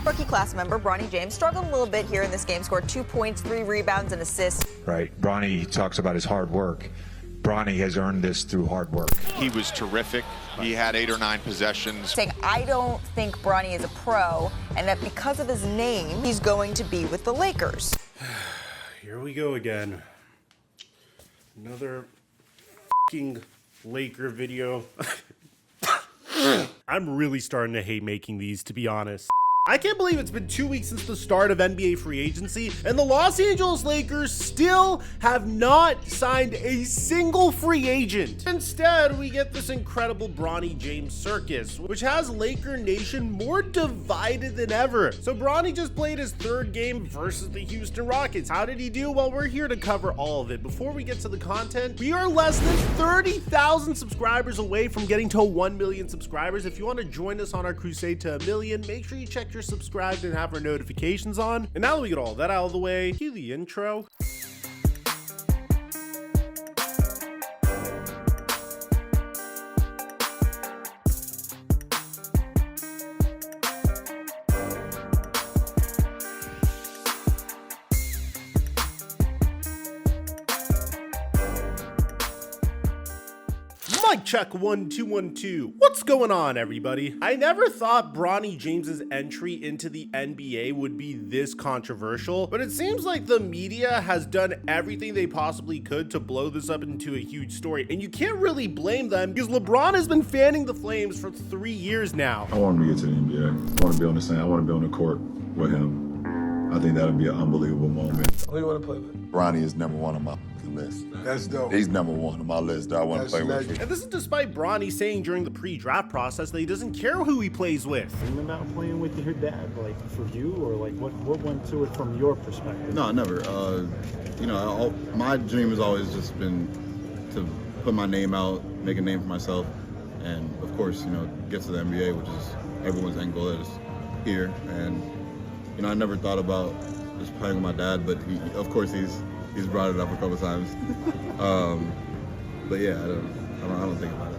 Rookie class member Bronny James struggled a little bit here in this game, scored 2 points, 3 rebounds, and assists. Right. Bronny talks about his hard work. Bronny has earned this through hard work. He was terrific. He had 8 or 9 possessions. Saying, I don't think Bronny is a pro, and that because of his name, he's going to be with the Lakers. Here we go again. Another f***ing Laker video. I'm really starting to hate making these, to be honest. I can't believe it's been 2 weeks since the start of NBA free agency, and the Los Angeles Lakers still have not signed a single free agent. Instead, we get this incredible Bronny James circus, which has Laker Nation more divided than ever. So Bronny just played his 3rd game versus the Houston Rockets. How did he do? Well, we're here to cover all of it. Before we get to the content, we are less than 30,000 subscribers away from getting to 1 million subscribers. If you want to join us on our crusade to 1 million, make sure you check you're subscribed and have our notifications on. And now that we get all that out of the way, cue the intro. Mic check 1 2 1 2. What's going on, everybody? I never thought Bronny James's entry into the NBA would be this controversial, but it seems like the media has done everything they possibly could to blow this up into a huge story, and you can't really blame them because LeBron has been fanning the flames for 3 years now. I want him to get to the NBA. I want to be on the same. I want to be on the court with him. I think that'll be an unbelievable moment. Who do you want to play with? Bronny is number 1 on my list. That's dope. He's number 1 on my list that I want to play with. And this is despite Bronny saying during the pre-draft process that he doesn't care who he plays with. Dream about playing with your dad, like for you, or like what went to it from your perspective? No, never. You know, my dream has always just been to put my name out, make a name for myself, and of course, you know, get to the NBA, which is everyone's end goal that is here. And you know, I never thought about just playing with my dad, but of course he's brought it up a couple times. But yeah, I don't think about it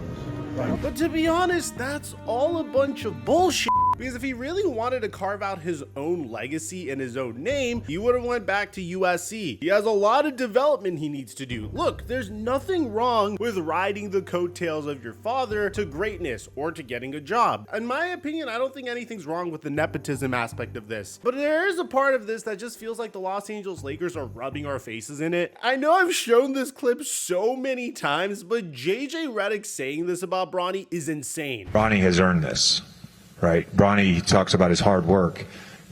much. But to be honest, that's all a bunch of bullshit. Because if he really wanted to carve out his own legacy and his own name, he would have went back to USC. He has a lot of development he needs to do. Look, there's nothing wrong with riding the coattails of your father to greatness or to getting a job. In my opinion, I don't think anything's wrong with the nepotism aspect of this. But there is a part of this that just feels like the Los Angeles Lakers are rubbing our faces in it. I know I've shown this clip so many times, but JJ Redick saying this about Bronny is insane. Bronny has earned this. Right. Bronny talks about his hard work.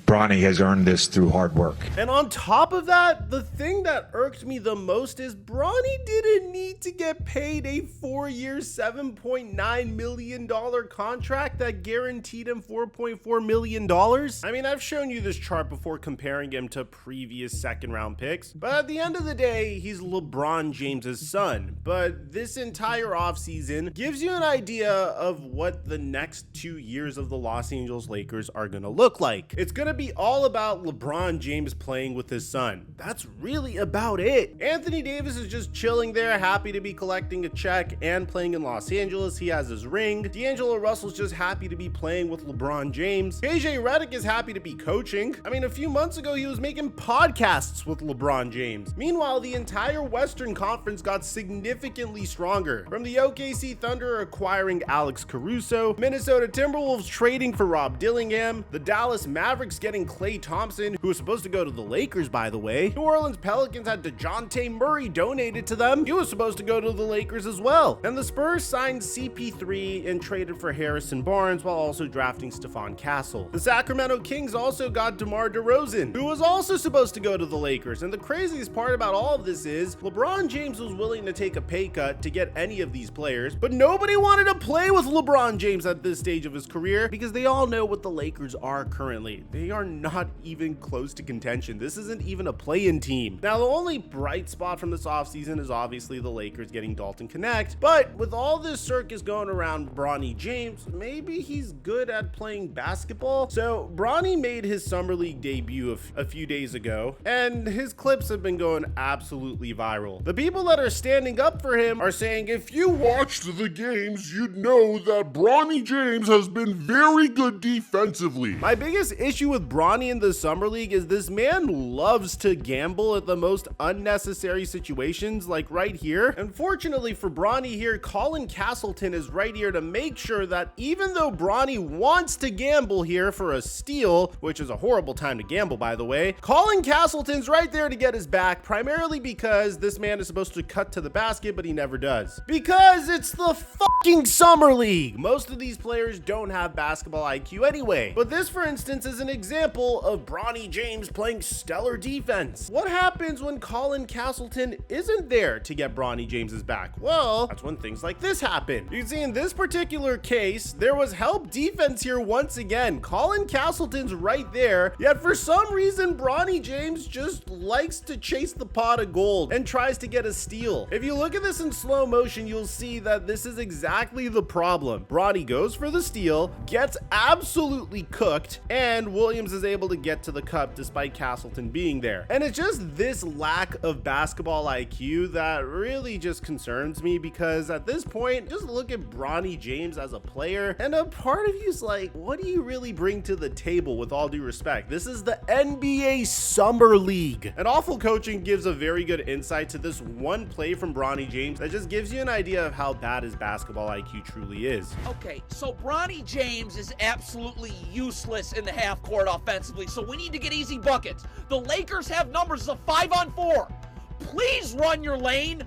Bronny has earned this through hard work. And on top of that, the thing that irked me the most is Bronny didn't need to get paid a 4-year, $7.9 million contract that guaranteed him $4.4 million. I mean, I've shown you this chart before comparing him to previous second-round picks, but at the end of the day, he's LeBron James's son. But this entire offseason gives you an idea of what the next 2 years of the Los Angeles Lakers are going to look like. It's going to be all about LeBron James playing with his son. That's really about it. Anthony Davis is just chilling there, happy to be collecting a check and playing in Los Angeles. He has his ring. D'Angelo Russell's just happy to be playing with LeBron James. JJ Redick is happy to be coaching. I mean, a few months ago, he was making podcasts with LeBron James. Meanwhile, the entire Western Conference got significantly stronger. From the OKC Thunder acquiring Alex Caruso, Minnesota Timberwolves trading for Rob Dillingham, the Dallas Mavericks getting Klay Thompson, who was supposed to go to the Lakers, by the way. New Orleans Pelicans had DeJounte Murray donated to them. He was supposed to go to the Lakers as well. And the Spurs signed CP3 and traded for Harrison Barnes while also drafting Stephon Castle. The Sacramento Kings also got DeMar DeRozan, who was also supposed to go to the Lakers. And the craziest part about all of this is LeBron James was willing to take a pay cut to get any of these players, but nobody wanted to play with LeBron James at this stage of his career because they all know what the Lakers are currently. They are not even close to contention. This isn't even a play-in team. Now, the only bright spot from this offseason is obviously the Lakers getting Dalton Connect, but with all this circus going around Bronny James, maybe he's good at playing basketball. So Bronny made his summer league debut a few days ago, and his clips have been going absolutely viral. The people that are standing up for him are saying, if you watched the games, you'd know that Bronny James has been very good defensively. My biggest issue with with Bronny in the Summer League is this man loves to gamble at the most unnecessary situations, like right here. Unfortunately for Bronny here, Colin Castleton is right here to make sure that even though Bronny wants to gamble here for a steal, which is a horrible time to gamble by the way, Colin Castleton's right there to get his back, primarily because this man is supposed to cut to the basket, but he never does. Because it's the fucking Summer League. Most of these players don't have basketball IQ anyway. But this, for instance, is an example of Bronny James playing stellar defense. What happens when Colin Castleton isn't there to get Bronny James's back? Well, that's when things like this happen. You can see in this particular case, there was help defense here once again. Colin Castleton's right there, yet for some reason, Bronny James just likes to chase the pot of gold and tries to get a steal. If you look at this in slow motion, you'll see that this is exactly the problem. Bronny goes for the steal, gets absolutely cooked, and Williams is able to get to the cup despite Castleton being there. And it's just this lack of basketball IQ that really just concerns me, because at this point, just look at Bronny James as a player, and a part of you's like, what do you really bring to the table, with all due respect? This is the NBA Summer League. And awful coaching gives a very good insight to this one play from Bronny James that just gives you an idea of how bad his basketball IQ truly is. Okay, so Bronny James is absolutely useless in the half court offensively, so we need to get easy buckets. The Lakers have numbers of 5-on-4. Please run your lane,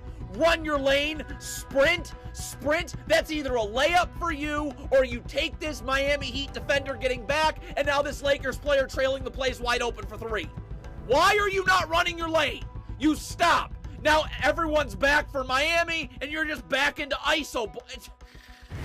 sprint. That's either a layup for you, or you take this Miami Heat defender getting back, and now this Lakers player trailing the plays wide open for three. Why are you not running your lane? You stop. Now everyone's back for Miami, and you're just back into ISO.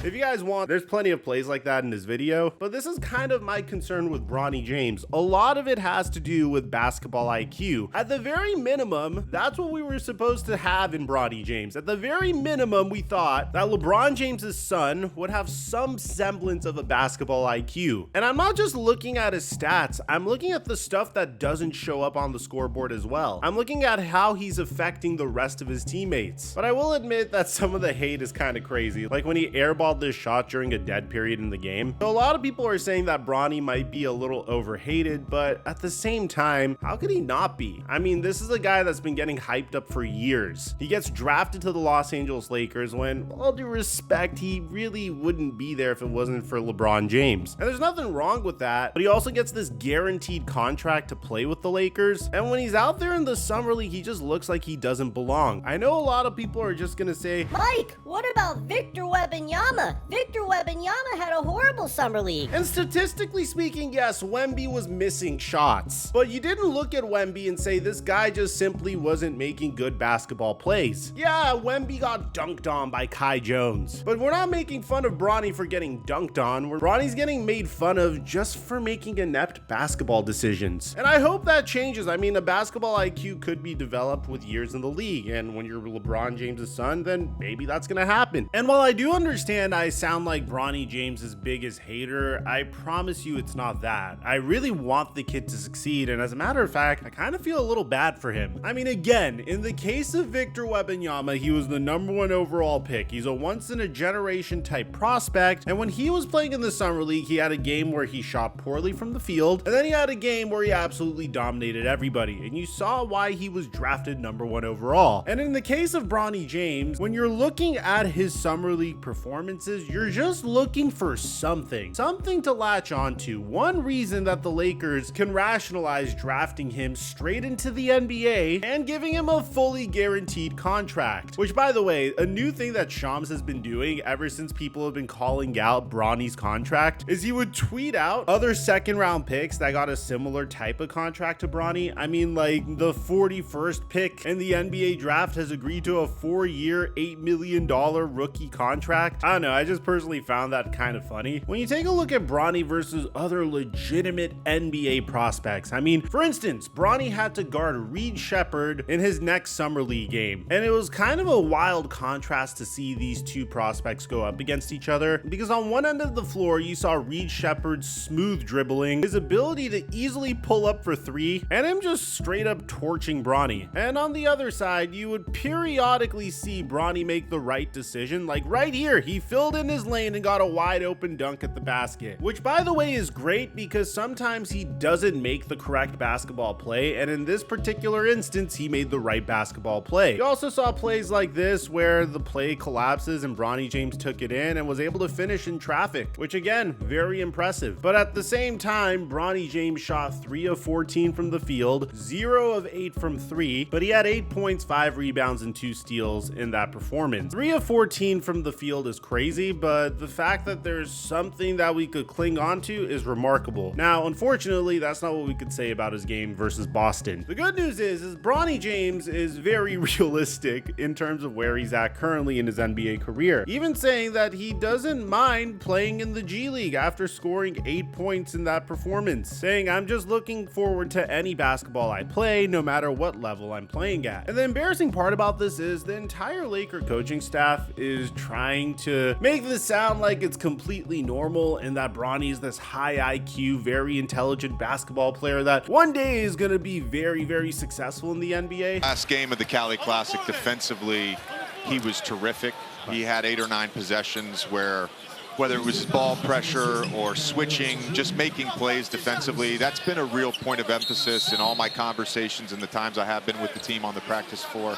If you guys want, there's plenty of plays like that in this video, but this is kind of my concern with Bronny James. A lot of it has to do with basketball IQ. At the very minimum, that's what we were supposed to have in Bronny James. At the very minimum, we thought that LeBron James's son would have some semblance of a basketball IQ. And I'm not just looking at his stats, I'm looking at the stuff that doesn't show up on the scoreboard as well. I'm looking at how he's affecting the rest of his teammates. But I will admit that some of the hate is kind of crazy, like when he airballed this shot during a dead period in the game. So a lot of people are saying that Bronny might be a little overhated, but at the same time, how could he not be? I mean, this is a guy that's been getting hyped up for years. He gets drafted to the Los Angeles Lakers when, with all due respect, he really wouldn't be there if it wasn't for LeBron James. And there's nothing wrong with that, but he also gets this guaranteed contract to play with the Lakers. And when he's out there in the Summer League, he just looks like he doesn't belong. I know a lot of people are just gonna say, Mike, what about Victor Wembanyama? Victor Wembanyama had a horrible Summer League. And statistically speaking, yes, Wemby was missing shots. But you didn't look at Wemby and say this guy just simply wasn't making good basketball plays. Yeah, Wemby got dunked on by Kai Jones. But we're not making fun of Bronny for getting dunked on. Bronny's getting made fun of just for making inept basketball decisions. And I hope that changes. I mean, a basketball IQ could be developed with years in the league. And when you're LeBron James' son, then maybe that's gonna happen. And while I do understand I sound like Bronny James' biggest hater, I promise you it's not that. I really want the kid to succeed, and as a matter of fact, I kind of feel a little bad for him. I mean, again, in the case of Victor Wembanyama, he was the #1 overall pick. He's a once-in-a-generation type prospect, and when he was playing in the Summer League, he had a game where he shot poorly from the field, and then he had a game where he absolutely dominated everybody, and you saw why he was drafted #1 overall. And in the case of Bronny James, when you're looking at his Summer League performances, you're just looking for something to latch onto. One reason that the Lakers can rationalize drafting him straight into the NBA and giving him a fully guaranteed contract, which, by the way, a new thing that Shams has been doing ever since people have been calling out Bronny's contract is he would tweet out other second-round picks that got a similar type of contract to Bronny. I mean, like the 41st pick in the NBA draft has agreed to a 4-year, $8 million rookie contract. I don't know, I just personally found that kind of funny. When you take a look at Bronny versus other legitimate NBA prospects, I mean, for instance, Bronny had to guard Reed Sheppard in his next Summer League game, and it was kind of a wild contrast to see these two prospects go up against each other, because on one end of the floor you saw Reed Sheppard's smooth dribbling, his ability to easily pull up for three, and him just straight up torching Bronny. And on the other side, you would periodically see Bronny make the right decision, like right here, he he filled in his lane and got a wide open dunk at the basket, which by the way is great because sometimes he doesn't make the correct basketball play, and in this particular instance, he made the right basketball play. You also saw plays like this where the play collapses and Bronny James took it in and was able to finish in traffic, which again, very impressive. But at the same time, Bronny James shot 3 of 14 from the field, 0 of 8 from 3, but he had 8 points, 5 rebounds, and 2 steals in that performance. 3 of 14 from the field is crazy, but the fact that there's something that we could cling on to is remarkable. Now, unfortunately, that's not what we could say about his game versus Boston. The good news is Bronny James is very realistic in terms of where he's at currently in his NBA career, even saying that he doesn't mind playing in the G League after scoring 8 points in that performance, saying, "I'm just looking forward to any basketball I play, no matter what level I'm playing at." And the embarrassing part about this is the entire Laker coaching staff is trying to make this sound like it's completely normal and that Bronny's this high IQ, very intelligent basketball player that one day is going to be very, very successful in the NBA. Last game of the Cali Classic, defensively, he was terrific. He had 8 or 9 possessions where, whether it was ball pressure or switching, just making plays defensively, that's been a real point of emphasis in all my conversations and the times I have been with the team on the practice floor.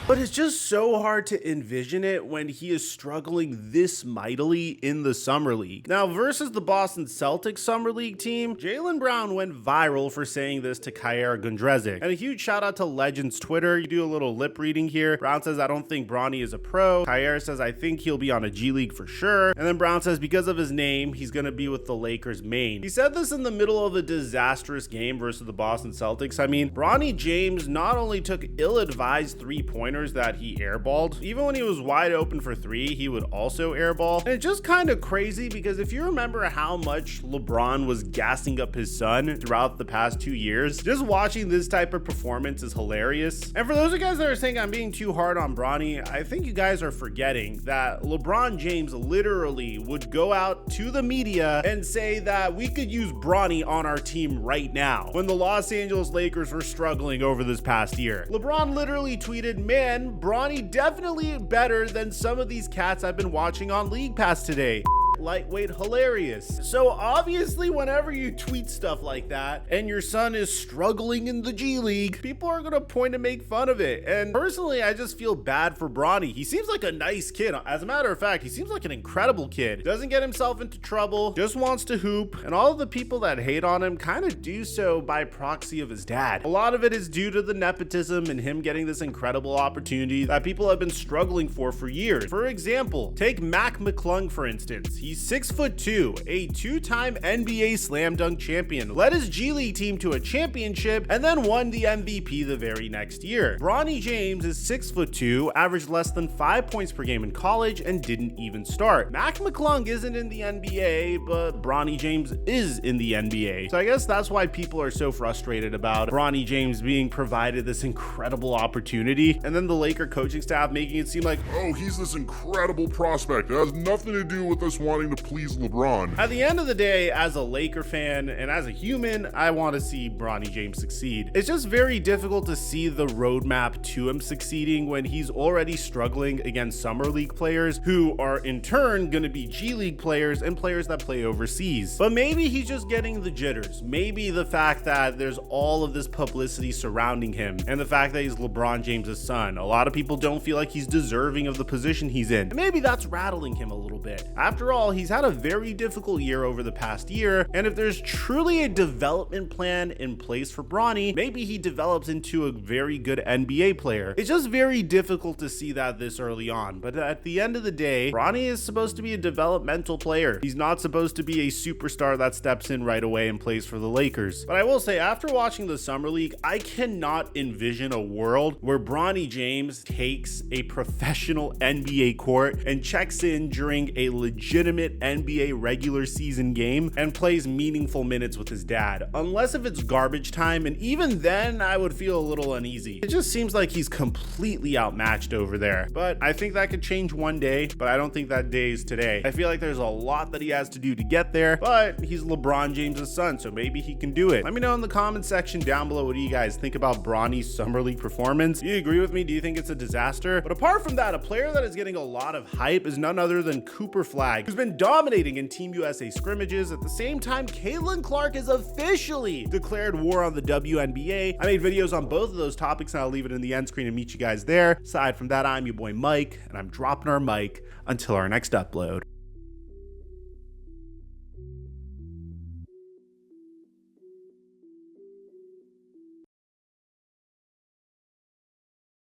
But it's just so hard to envision it when he is struggling this mightily in the Summer League. Now, versus the Boston Celtics Summer League team, Jaylen Brown went viral for saying this to Khaira Gundrezic. And a huge shout out to Legends Twitter. You do a little lip reading here. Brown says, "I don't think Bronny is a pro." Khaira says, "I think he'll be on a G League for sure." And then Brown says, "Because of his name, he's going to be with the Lakers main." He said this in the middle of a disastrous game versus the Boston Celtics. I mean, Bronny James not only took ill-advised three-pointers that he airballed, even when he was wide open for 3, he would also airball. And it's just kind of crazy because if you remember how much LeBron was gassing up his son throughout the past 2 years, just watching this type of performance is hilarious. And for those of you guys that are saying I'm being too hard on Bronny, I think you guys are forgetting that LeBron James literally would go out to the media and say that we could use Bronny on our team right now when the Los Angeles Lakers were struggling over this past year. LeBron literally tweeted, "Man, Bronny definitely better than some of these cats I've been watching on League Pass today." Lightweight hilarious. So obviously whenever you tweet stuff like that and your son is struggling in the G League, people are gonna point and make fun of it. And personally, I just feel bad for Bronny. He seems like a nice kid. As a matter of fact, he seems like an incredible kid. Doesn't get himself into trouble, just wants to hoop, and all of the people that hate on him kind of do so by proxy of his dad. A lot of it is due to the nepotism and him getting this incredible opportunity that people have been struggling for years. For example, take Mac McClung for instance. He's 6'2", a 2-time NBA slam dunk champion, led his G League team to a championship, and then won the MVP the very next year. Bronny James is 6'2", averaged less than 5 points per game in college, and didn't even start. Mac McClung isn't in the NBA, but Bronny James is in the NBA. So I guess that's why people are so frustrated about Bronny James being provided this incredible opportunity, and then the Laker coaching staff making it seem like, "Oh, he's this incredible prospect. It has nothing to do with us wanting to please LeBron." At the end of the day, as a Laker fan and as a human, I want to see Bronny James succeed. It's just very difficult to see the roadmap to him succeeding when he's already struggling against Summer League players who are in turn going to be G League players and players that play overseas. But maybe he's just getting the jitters. Maybe the fact that there's all of this publicity surrounding him and the fact that he's LeBron James' son. A lot of people don't feel like he's deserving of the position he's in. And maybe that's rattling him a little bit. After all, he's had a very difficult year over the past year, and if there's truly a development plan in place for Bronny, maybe he develops into a very good NBA player. It's just very difficult to see that this early on, but at the end of the day, Bronny is supposed to be a developmental player. He's not supposed to be a superstar that steps in right away and plays for the Lakers. But I will say, after watching the Summer League, I cannot envision a world where Bronny James takes a professional NBA court and checks in during a legitimate NBA regular season game and plays meaningful minutes with his dad, unless if it's garbage time, and even then I would feel a little uneasy. It just seems like he's completely outmatched over there, but I think that could change one day, but I don't think that day is today. I feel like there's a lot that he has to do to get there, but he's LeBron James' son, so maybe he can do it. Let me know in the comment section down below, what do you guys think about Bronny's Summer League performance? Do you agree with me? Do you think it's a disaster? But apart from that, a player that is getting a lot of hype is none other than Cooper Flag, who's been dominating in Team USA scrimmages. At the same time, Caitlin Clark is officially declared war on the WNBA. I made videos on both of those topics, and I'll leave it in the end screen and meet you guys there. Aside from that, I'm your boy Mike, and I'm dropping our mic until our next upload.